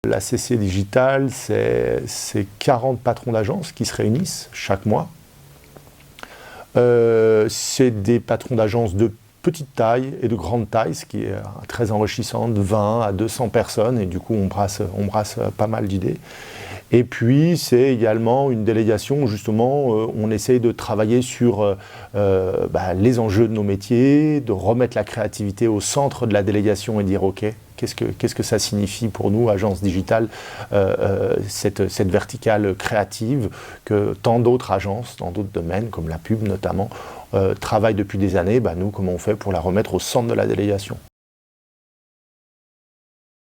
La CC Digital, c'est 40 patrons d'agences qui se réunissent chaque mois. C'est des patrons d'agences de petite taille et de grande taille, ce qui est très enrichissant, de 20 à 200 personnes, et du coup on brasse pas mal d'idées. Et puis c'est également une délégation où justement on essaye de travailler sur les enjeux de nos métiers, de remettre la créativité au centre de la délégation et dire ok, qu'est-ce que ça signifie pour nous, agence digitale, cette verticale créative que tant d'autres agences, dans d'autres domaines, comme la pub notamment, travaillent depuis des années. Nous, comment on fait pour la remettre au centre de la délégation?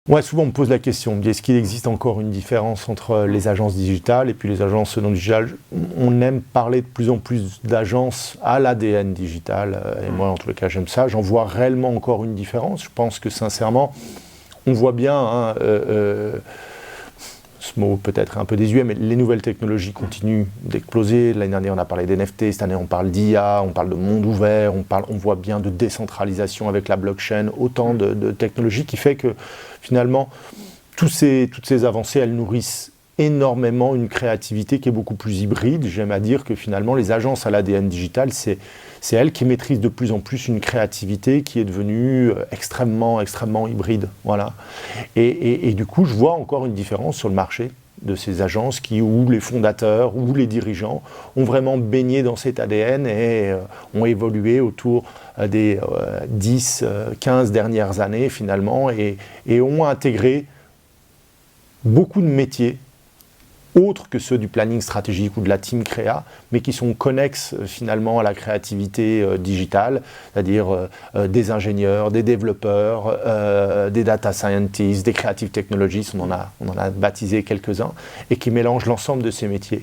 Ouais, souvent on me pose la question, est-ce qu'il existe encore une différence entre les agences digitales et puis les agences non digitales? On aime parler de plus en plus d'agences à l'ADN digital, et moi en tous les cas j'aime ça. J'en vois réellement encore une différence. Je pense que sincèrement, on voit bien, ce mot peut-être un peu désuet, mais les nouvelles technologies continuent d'exploser. L'année dernière, on a parlé d'NFT, cette année, on parle d'IA, on parle de monde ouvert, on voit bien de décentralisation avec la blockchain, autant de technologies qui fait que finalement, toutes ces avancées, elles nourrissent énormément une créativité qui est beaucoup plus hybride. J'aime à dire que finalement, les agences à l'ADN digital, c'est elles qui maîtrisent de plus en plus une créativité qui est devenue extrêmement hybride. Voilà. Et du coup, je vois encore une différence sur le marché de ces agences où les fondateurs ou les dirigeants ont vraiment baigné dans cet ADN et ont évolué autour des 10, 15 dernières années finalement et ont intégré beaucoup de métiers autres que ceux du planning stratégique ou de la team créa, mais qui sont connexes finalement à la créativité digitale, c'est-à-dire des ingénieurs, des développeurs, des data scientists, des creative technologists, on en a baptisé quelques-uns, et qui mélangent l'ensemble de ces métiers.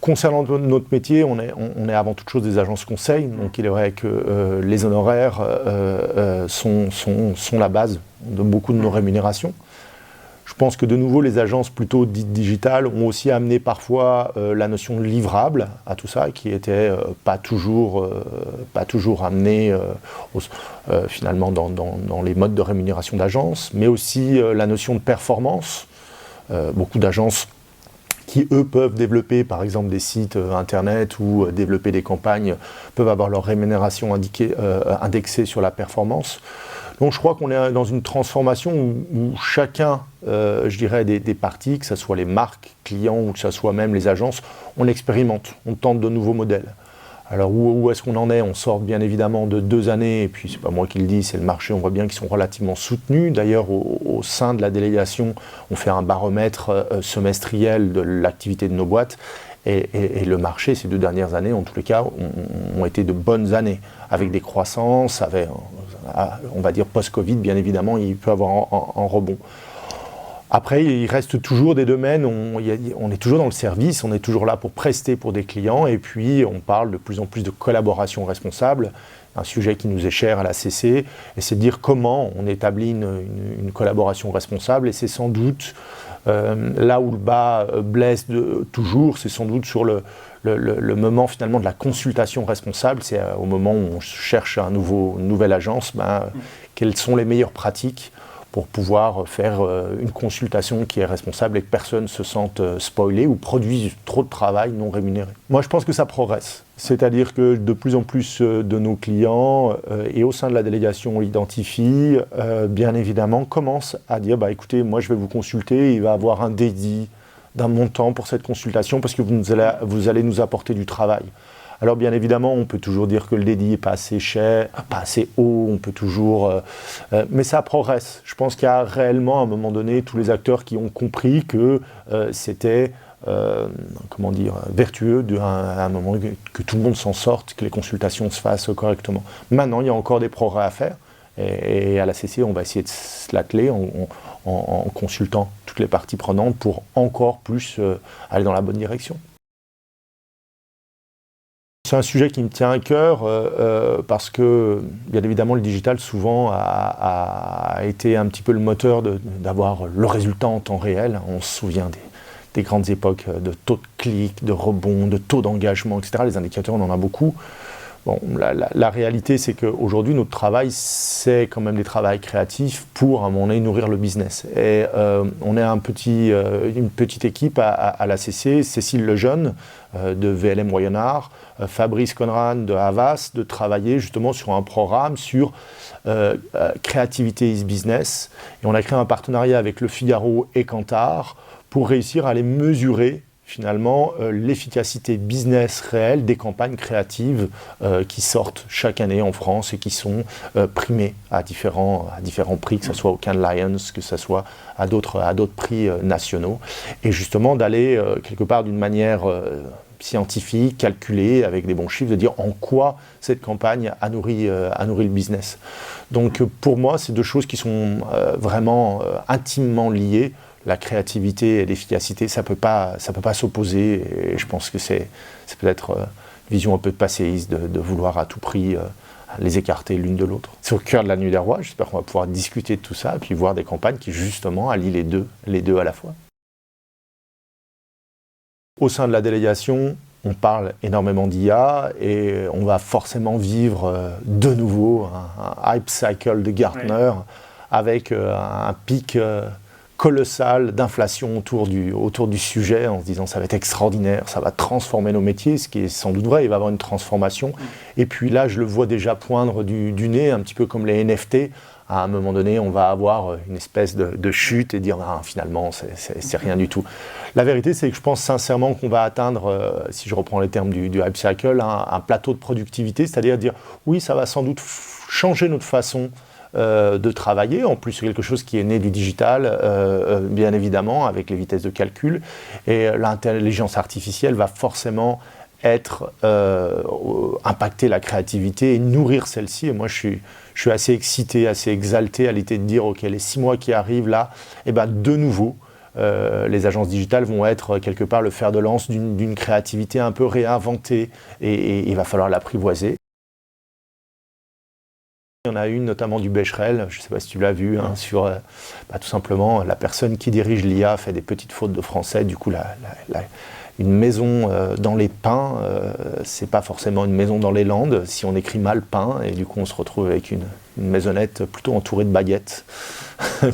Concernant notre métier, on est avant toute chose des agences conseil, donc il est vrai que les honoraires sont la base de beaucoup de nos rémunérations. Je pense que de nouveau, les agences plutôt dites digitales ont aussi amené parfois la notion de livrable à tout ça, qui était pas toujours amenée finalement dans les modes de rémunération d'agences, mais aussi la notion de performance. Beaucoup d'agences qui, eux, peuvent développer, par exemple, des sites internet ou développer des campagnes, peuvent avoir leur rémunération indexée sur la performance. Donc je crois qu'on est dans une transformation où chacun, je dirais, des parties, que ce soit les marques, clients ou que ce soit même les agences, on expérimente, on tente de nouveaux modèles. Alors où est-ce qu'on en est? On sort bien évidemment de 2 années, et puis c'est pas moi qui le dis, c'est le marché, on voit bien qu'ils sont relativement soutenus. D'ailleurs, au sein de la délégation, on fait un baromètre semestriel de l'activité de nos boîtes. Et le marché, ces 2 dernières années, en tous les cas, ont été de bonnes années, avec des croissances, on va dire post-Covid, bien évidemment, il peut y avoir un rebond. Après, il reste toujours des domaines, on est toujours dans le service, on est toujours là pour prester pour des clients, et puis on parle de plus en plus de collaboration responsable, un sujet qui nous est cher à la CC, et c'est de dire comment on établit une collaboration responsable, et c'est sans doute là où le bas blesse toujours, c'est sans doute sur le moment finalement de la consultation responsable, c'est au moment où on cherche une nouvelle agence, quelles sont les meilleures pratiques pour pouvoir faire une consultation qui est responsable et que personne ne se sente spoilé ou produise trop de travail non rémunéré. Moi, je pense que ça progresse. C'est-à-dire que de plus en plus de nos clients et au sein de la délégation, on l'identifie, bien évidemment, commencent à dire écoutez, moi je vais vous consulter, il va y avoir un dédit d'un montant pour cette consultation parce que vous allez nous apporter du travail. Alors bien évidemment, on peut toujours dire que le dédit n'est pas assez cher, pas assez haut, on peut toujours... mais ça progresse. Je pense qu'il y a réellement, à un moment donné, tous les acteurs qui ont compris que c'était, vertueux à un moment que tout le monde s'en sorte, que les consultations se fassent correctement. Maintenant, il y a encore des progrès à faire. Et à la CC, on va essayer de se l'atteler en consultant toutes les parties prenantes pour encore plus aller dans la bonne direction. C'est un sujet qui me tient à cœur parce que, bien évidemment, le digital souvent a été un petit peu le moteur d'avoir le résultat en temps réel. On se souvient des grandes époques de taux de clics, de rebonds, de taux d'engagement, etc. Les indicateurs, on en a beaucoup. Bon, la réalité, c'est qu'aujourd'hui, notre travail, c'est quand même des travails créatifs pour, à un moment donné, nourrir le business. Et on est une petite équipe à la CC, Cécile Lejeune de VLM Moyenard, Fabrice Conran de Havas, de travailler justement sur un programme sur créativité is business. Et on a créé un partenariat avec Le Figaro et Kantar pour réussir à aller mesurer finalement l'efficacité business réelle des campagnes créatives qui sortent chaque année en France et qui sont primées à différents prix, que ce soit au Cannes Lions, que ce soit à d'autres prix nationaux. Et justement d'aller quelque part d'une manière scientifique, calculée, avec des bons chiffres, de dire en quoi cette campagne a nourri le business. Donc pour moi, c'est deux choses qui sont vraiment intimement liées. La créativité et l'efficacité, ça peut pas s'opposer. Et je pense que c'est peut-être une vision un peu passéiste de vouloir à tout prix les écarter l'une de l'autre. C'est au cœur de la Nuit des Rois. J'espère qu'on va pouvoir discuter de tout ça et puis voir des campagnes qui justement allient les deux à la fois. Au sein de la délégation, on parle énormément d'IA et on va forcément vivre de nouveau un hype cycle de Gartner avec un pic colossal d'inflation autour du sujet, en se disant ça va être extraordinaire, ça va transformer nos métiers, ce qui est sans doute vrai, il va y avoir une transformation. Et puis là, je le vois déjà poindre du nez, un petit peu comme les NFT. À un moment donné, on va avoir une espèce de chute et dire ah, finalement, c'est rien du tout. La vérité, c'est que je pense sincèrement qu'on va atteindre, si je reprends les termes du hype cycle, un plateau de productivité, c'est-à-dire dire oui, ça va sans doute changer notre façon de travailler. En plus, c'est quelque chose qui est né du digital, bien évidemment, avec les vitesses de calcul. Et l'intelligence artificielle va forcément impacter la créativité et nourrir celle-ci. Et moi, je suis assez excité, assez exalté à l'idée de dire, OK, les 6 mois qui arrivent là, et ben, de nouveau, les agences digitales vont être quelque part le fer de lance d'une créativité un peu réinventée et il va falloir l'apprivoiser. Il y en a une notamment du Becherel, je ne sais pas si tu l'as vu, hein, sur tout simplement la personne qui dirige l'IA fait des petites fautes de français, du coup une maison dans les pins, c'est pas forcément une maison dans les Landes si on écrit mal pain, et du coup on se retrouve avec une maisonnette plutôt entourée de baguettes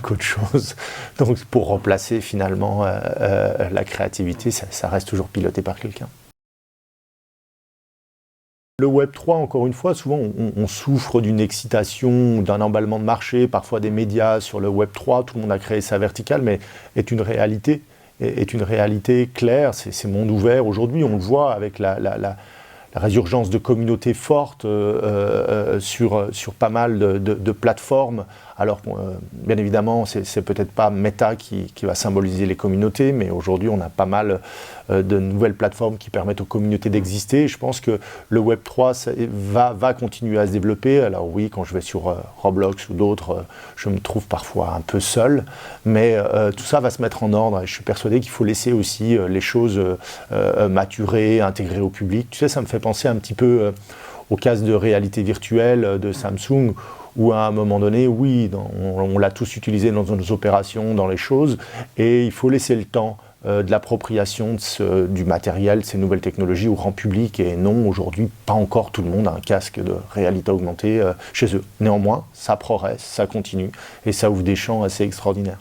qu'autre chose. Donc pour remplacer finalement la créativité, ça reste toujours piloté par quelqu'un. Le Web3, encore une fois, souvent on souffre d'une excitation, d'un emballement de marché, parfois des médias sur le Web3, tout le monde a créé sa verticale, mais est une réalité claire, c'est monde ouvert. Aujourd'hui, on le voit avec la résurgence de communautés fortes sur pas mal de plateformes. Alors, bien évidemment, c'est peut-être pas Meta qui va symboliser les communautés, mais aujourd'hui, on a pas mal de nouvelles plateformes qui permettent aux communautés d'exister. Je pense que le Web3 va continuer à se développer. Alors oui, quand je vais sur Roblox ou d'autres, je me trouve parfois un peu seul, mais tout ça va se mettre en ordre. Et je suis persuadé qu'il faut laisser aussi les choses maturer, intégrer au public. Tu sais, ça me fait penser un petit peu aux casques de réalité virtuelle de Samsung, où à un moment donné, oui, on l'a tous utilisé dans nos opérations, dans les choses, et il faut laisser le temps de l'appropriation du matériel, de ces nouvelles technologies au grand public, et non, aujourd'hui, pas encore tout le monde a un casque de réalité augmentée chez eux. Néanmoins, ça progresse, ça continue, et ça ouvre des champs assez extraordinaires.